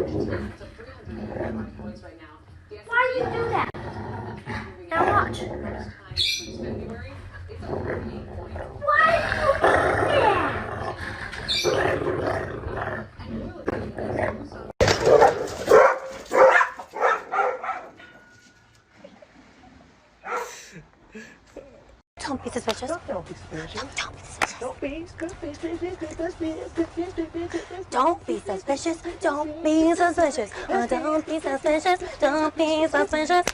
Why do you do that? Now watch. Why do you do that? Don't be suspicious. Don't be suspicious. Don't be suspicious. Don't be suspicious. Don't be suspicious. Don't be suspicious. Don't be suspicious.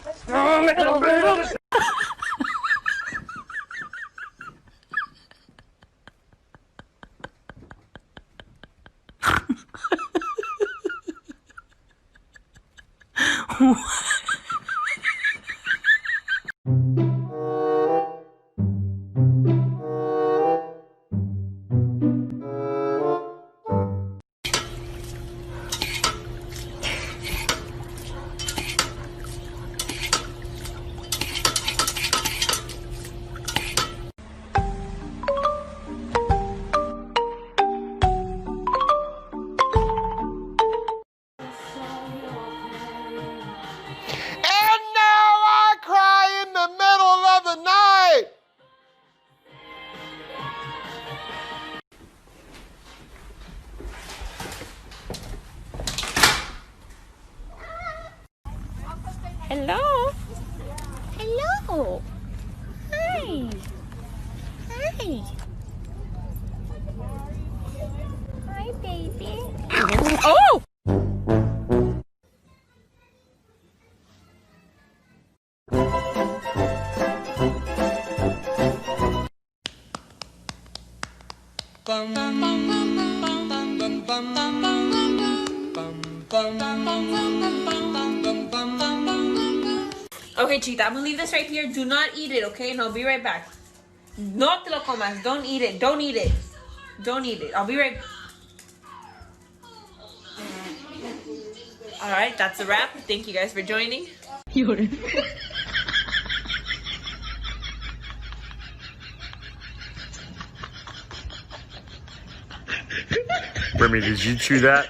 Hello? Hello? Hi. Hi. Hi, baby. Oh! Okay, Cheetah, I'm gonna leave this right here. Do not eat it, okay? And I'll be right back. No te lo comas. Don't eat it. Don't eat it. Don't eat it. I'll be right back. Alright, that's a wrap. Thank you guys for joining. Remy, did you chew that?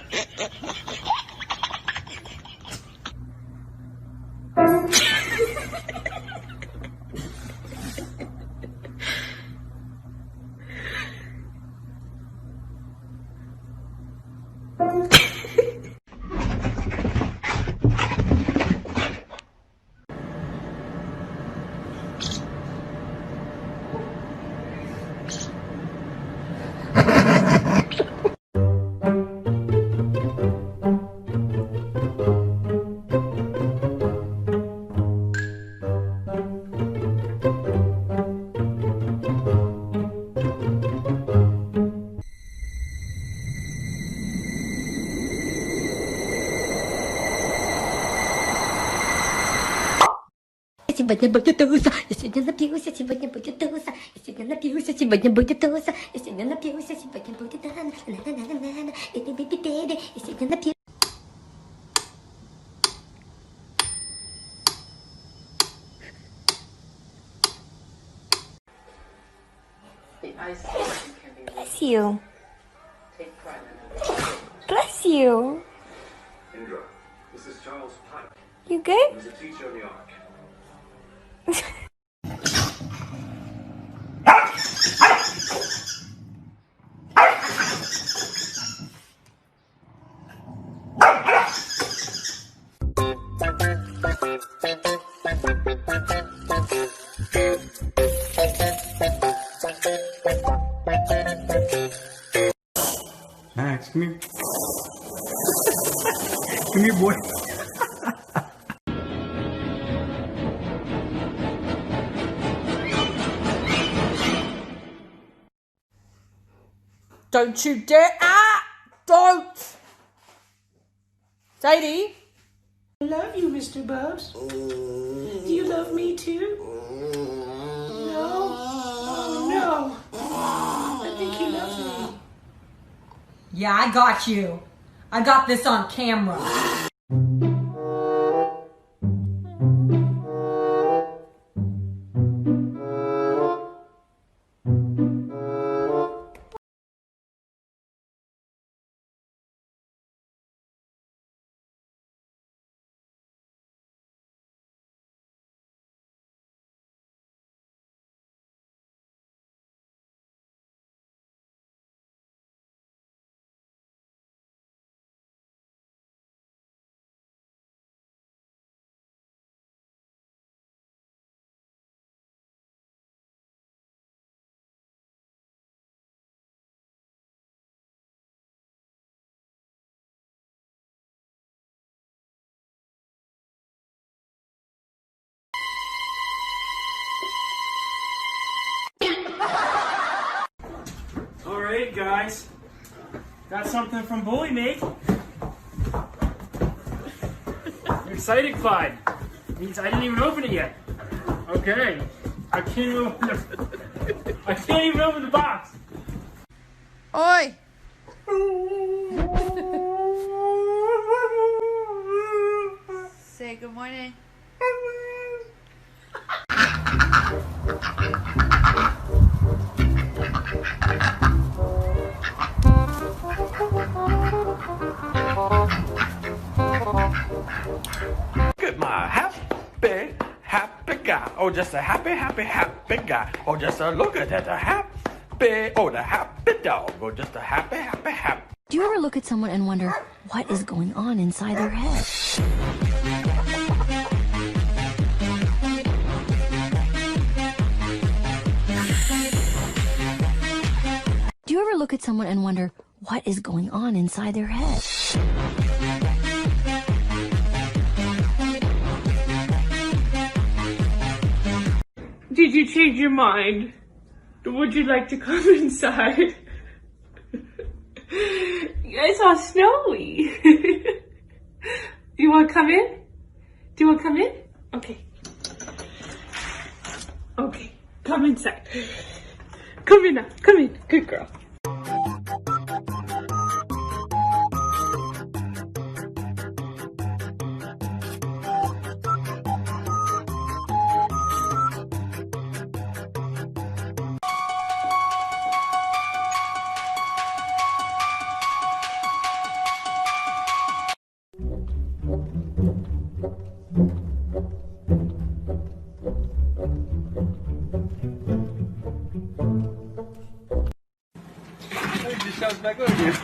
Сегодня будет туса, я сегодня напьюся, сегодня будет туса, я сегодня напьюся, сегодня будет туса, я сегодня напьюся, сегодня будет на-на-на-на-на-на-на, я сегодня напьюся. Bless you. Bless you. Indra, this is Charles Pike. You good? He was a teacher in the Ark. Max, come here. Come here, boy. Don't you dare! Ah! Don't! Sadie? I love you, Mr. Bubs. Do you love me too? No? Oh, no. I think he loves me. Yeah, I got you. I got this on camera. Hey guys, got something from Bully Mate. I'm excited, Clyde. Means I didn't even open it yet. Okay, I can't even open the box. Oi! Say good morning. Look at my happy guy. Oh, just a happy guy. Oh, just a look at that, the happy dog. Oh, just a happy. Do you ever look at someone and wonder what is going on inside their head? Do you ever look at someone and wonder what is going on inside their head? Did you change your mind? Would you like to come inside? It's all snowy. You want to come in? Do you want to come in? Okay. Okay, come inside. Come in now. Come in. Good girl. Just shoves back over again.